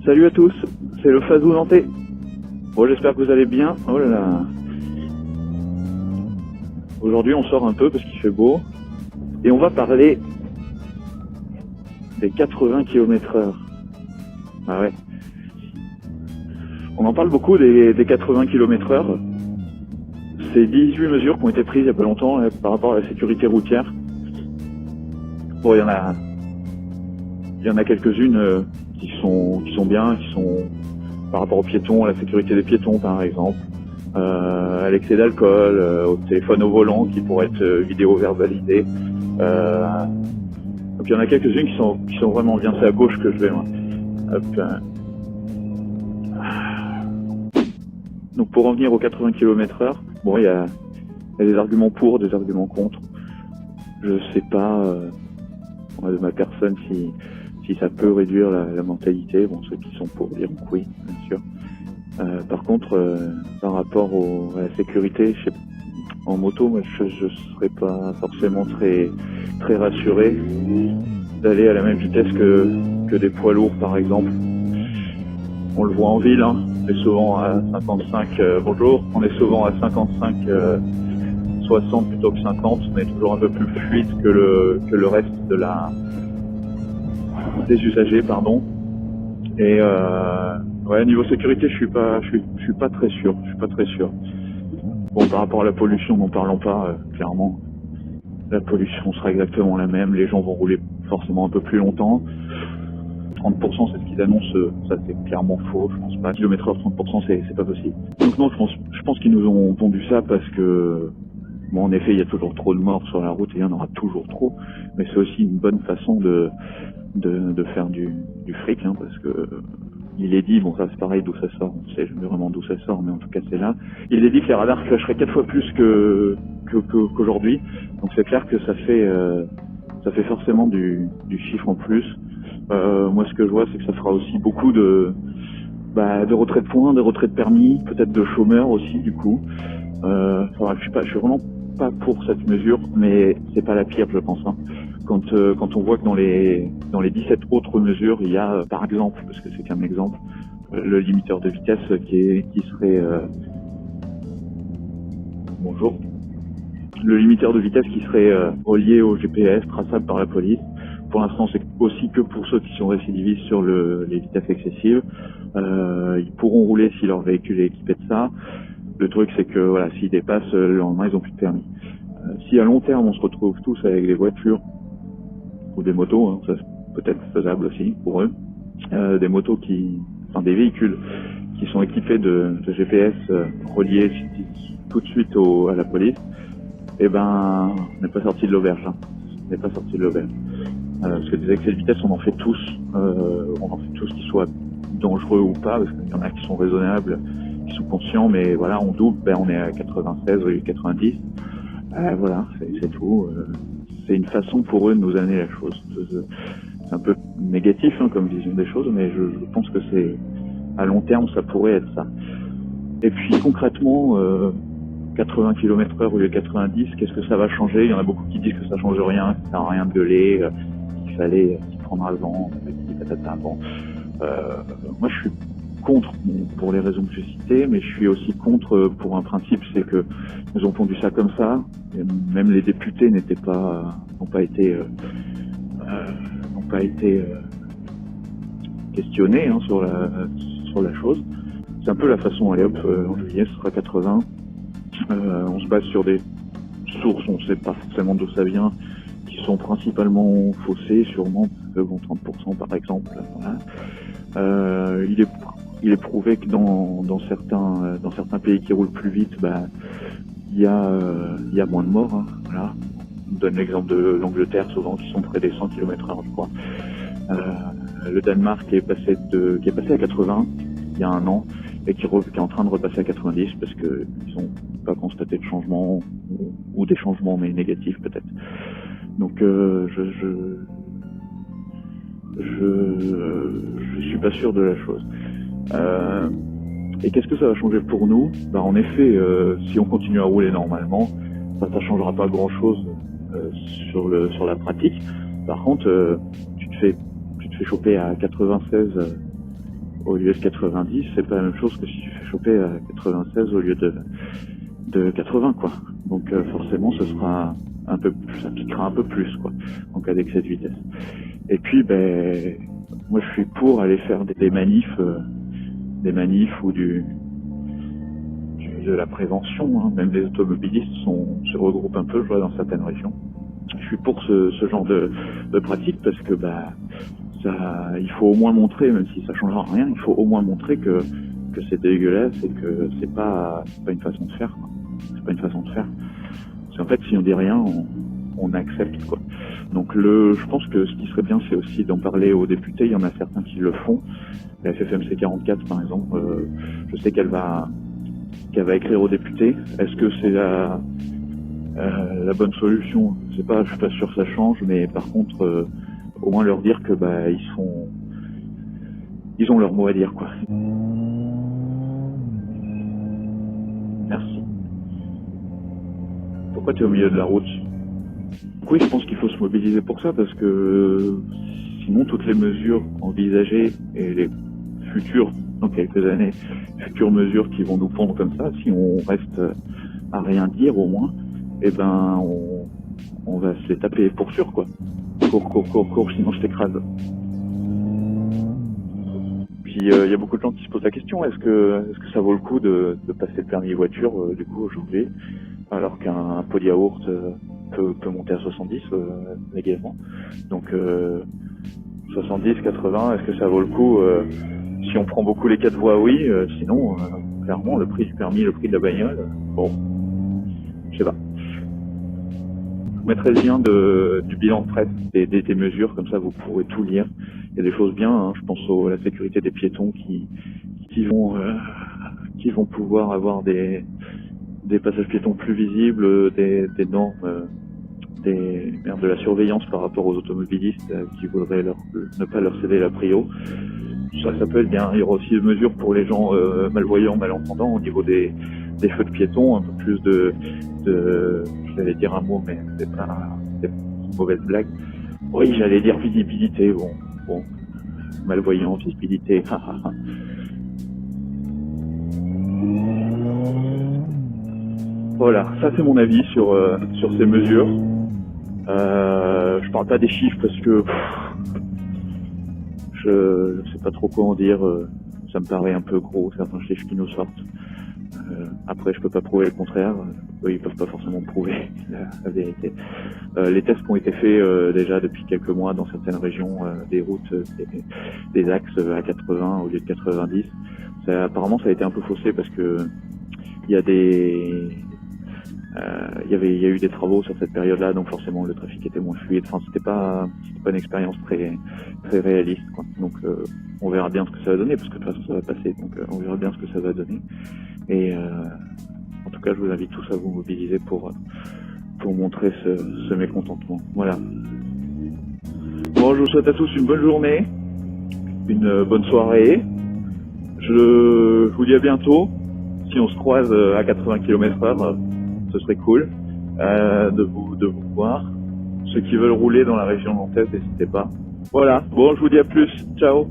Salut à tous, c'est le Fazou Nantais. Bon, j'espère que vous allez bien. Oh là là. Aujourd'hui, on sort un peu parce qu'il fait beau. Et on va parler des 80 km/h. Ah ouais. On en parle beaucoup des 80 km/h. C'est 18 mesures qui ont été prises il y a pas longtemps là, par rapport à la sécurité routière. Bon, il y en a quelques-unes qui sont bien, qui sont par rapport aux piétons, à la sécurité des piétons par exemple, à l'excès d'alcool, au téléphone au volant qui pourrait être vidéo-verbalisé. Donc il y en a quelques-unes qui sont vraiment bien. C'est à gauche que je vais moi. Hop. Donc pour revenir aux 80 km/h, bon il y a des arguments pour, des arguments contre. Je sais pas de ma personne si ça peut réduire la mortalité. Bon, ceux qui sont pour diront que oui, bien sûr. Par contre, par rapport à la sécurité, en moto, moi, je serais pas forcément très rassuré d'aller à la même vitesse que des poids lourds, par exemple. On le voit en ville, hein. On est souvent à 55, bonjour, on est souvent à 55, 60 plutôt que 50, mais toujours un peu plus fluide que le reste des usagers, pardon. Et ouais, niveau sécurité, je suis pas très sûr. Bon, par rapport à la pollution, n'en parlons pas, clairement. La pollution sera exactement la même, les gens vont rouler forcément un peu plus longtemps. 30%, c'est ce qu'ils annoncent, ça c'est clairement faux, je pense pas. Kilomètre-heure, 30%, c'est pas possible. Donc non, je pense qu'ils nous ont pondu ça parce que, bon, en effet, il y a toujours trop de morts sur la route et il y en aura toujours trop, mais c'est aussi une bonne façon de faire du fric, hein, parce que il est dit, bon ça c'est pareil d'où ça sort, on sait jamais vraiment d'où ça sort, mais en tout cas c'est là. Il est dit que les radars flasheraient 4 fois plus qu'aujourd'hui, donc c'est clair que ça fait forcément du chiffre en plus. Moi ce que je vois c'est que ça fera aussi beaucoup de retrait de points, de retrait de permis, peut-être de chômeurs aussi du coup. Enfin, je suis vraiment pas pour cette mesure, mais c'est pas la pire je pense, hein. Quand on voit que dans les 17 autres mesures, il y a par exemple, parce que c'est qu'un exemple, le limiteur de vitesse qui serait bonjour, le limiteur de vitesse qui serait relié au GPS, traçable par la police. Pour l'instant, c'est aussi que pour ceux qui sont récidivistes sur les vitesses excessives. Ils pourront rouler si leur véhicule est équipé de ça. Le truc, c'est que voilà, s'ils dépassent, le lendemain, ils n'ont plus de permis. Si à long terme, on se retrouve tous avec des voitures ou des motos, hein, ça peut être faisable aussi pour eux, des véhicules qui sont équipés de GPS reliés tout de suite à la police, eh ben, on n'est pas sorti de l'auberge. Hein. On n'est pas sorti de l'auberge. Parce que des excès de vitesse, on en fait tous qu'ils soient dangereux ou pas, parce qu'il y en a qui sont raisonnables, qui sont conscients, mais voilà, on double, on est à 96 ou 90. Voilà, c'est tout. C'est une façon pour eux de nous amener la chose. C'est un peu négatif hein, comme vision des choses, mais je pense que c'est à long terme, ça pourrait être ça. Et puis concrètement, 80 km/h au lieu de 90, qu'est-ce que ça va changer? Il y en a beaucoup qui disent que ça change rien, que ça sert à rien de gueuler, qu'il fallait s'y prendre avant, Bon, moi je suis contre pour les raisons que j'ai citées, mais je suis aussi contre pour un principe, c'est que nous ont pondu ça comme ça. Et même les députés n'ont pas été questionnés hein, sur la chose. C'est un peu la façon, allez hop, en juillet ce sera 80. On se base sur des sources, on ne sait pas forcément d'où ça vient, qui sont principalement faussées, sûrement, parce que bon, 30% par exemple. Voilà. Il est prouvé que dans certains pays qui roulent plus vite, il y a moins de morts. Hein, voilà. On donne l'exemple de l'Angleterre, souvent qui sont près des 100 km/h, je crois. Le Danemark qui est passé à 80 il y a un an et qui est en train de repasser à 90 parce que ils ont pas constaté de changement ou des changements mais négatifs peut-être. Donc je suis pas sûr de la chose. Et qu'est-ce que ça va changer pour nous? En effet, si on continue à rouler normalement, ça changera pas grand-chose sur la pratique. Par contre, tu te fais choper à 96 au lieu de 90, c'est pas la même chose que si tu fais choper à 96 au lieu de 80, quoi. Donc forcément, ce sera un peu plus, ça piquera un peu plus, quoi, en cas d'excès de vitesse. Et puis, ben, moi, je suis pour aller faire des manifs ou de la prévention, hein. Même les automobilistes se regroupent un peu, je vois, dans certaines régions. Je suis pour ce genre de pratique parce que, bah, ça, il faut au moins montrer, même si ça changera rien, il faut au moins montrer que c'est dégueulasse et que c'est pas une façon de faire, quoi. C'est pas une façon de faire. Parce qu'en fait, si on dit rien, on accepte, quoi. Donc je pense que ce qui serait bien, c'est aussi d'en parler aux députés. Il y en a certains qui le font. La FFMC 44, par exemple, je sais qu'elle va écrire aux députés. Est-ce que c'est la bonne solution? Je sais pas, je suis pas sûr que ça change, mais par contre, au moins leur dire que bah ils ont leur mot à dire, quoi. Merci. Pourquoi tu es au milieu de la route? Oui, je pense qu'il faut se mobiliser pour ça, parce que sinon toutes les mesures envisagées et les futures, dans quelques années, futures mesures qui vont nous pondre comme ça, si on reste à rien dire au moins, eh ben on va se les taper pour sûr, quoi. Cours, sinon je t'écrase. Puis il y a beaucoup de gens qui se posent la question, est-ce que ça vaut le coup de passer le permis voiture du coup aujourd'hui, alors qu'un pot de yaourt peut monter à 70 légalement. Donc 70, 80, est-ce que ça vaut le coup si on prend beaucoup les 4 voies, oui, sinon clairement le prix du permis, le prix de la bagnole, bon, je sais pas. Je mettrai le lien du bilan de presse des mesures, comme ça vous pourrez tout lire. Il y a des choses bien, hein, je pense à la sécurité des piétons qui vont pouvoir avoir des passages piétons plus visibles, des normes, de la surveillance par rapport aux automobilistes qui voudraient ne pas leur céder la prio. Ça peut être bien. Il y aura aussi des mesures pour les gens malvoyants, malentendants au niveau des feux de piétons, un peu plus j'allais dire un mot, mais c'est une mauvaise blague. Oui, j'allais dire visibilité, bon, malvoyant, visibilité, Voilà, ça c'est mon avis sur ces mesures. Je parle pas des chiffres parce que je sais pas trop quoi en dire. Ça me paraît un peu gros, certains chiffres qui nous sortent. Après, je peux pas prouver le contraire. Eux, ils peuvent pas forcément prouver la vérité. Les tests qui ont été faits déjà depuis quelques mois dans certaines régions, des routes, des axes à 80 au lieu de 90, apparemment ça a été un peu faussé parce que il y a eu des travaux sur cette période-là, donc forcément le trafic était moins fluide. Enfin, c'était pas une expérience très très réaliste, quoi. Donc on verra bien ce que ça va donner, parce que de toute façon ça va passer. Donc on verra bien ce que ça va donner. Et en tout cas, je vous invite tous à vous mobiliser pour montrer ce mécontentement. Voilà. Bon, je vous souhaite à tous une bonne journée, une bonne soirée. Je vous dis à bientôt. Si on se croise à 80 km/h, ce serait cool de vous voir. Ceux qui veulent rouler dans la région nantaise, n'hésitez pas. Voilà. Bon, je vous dis à plus. Ciao.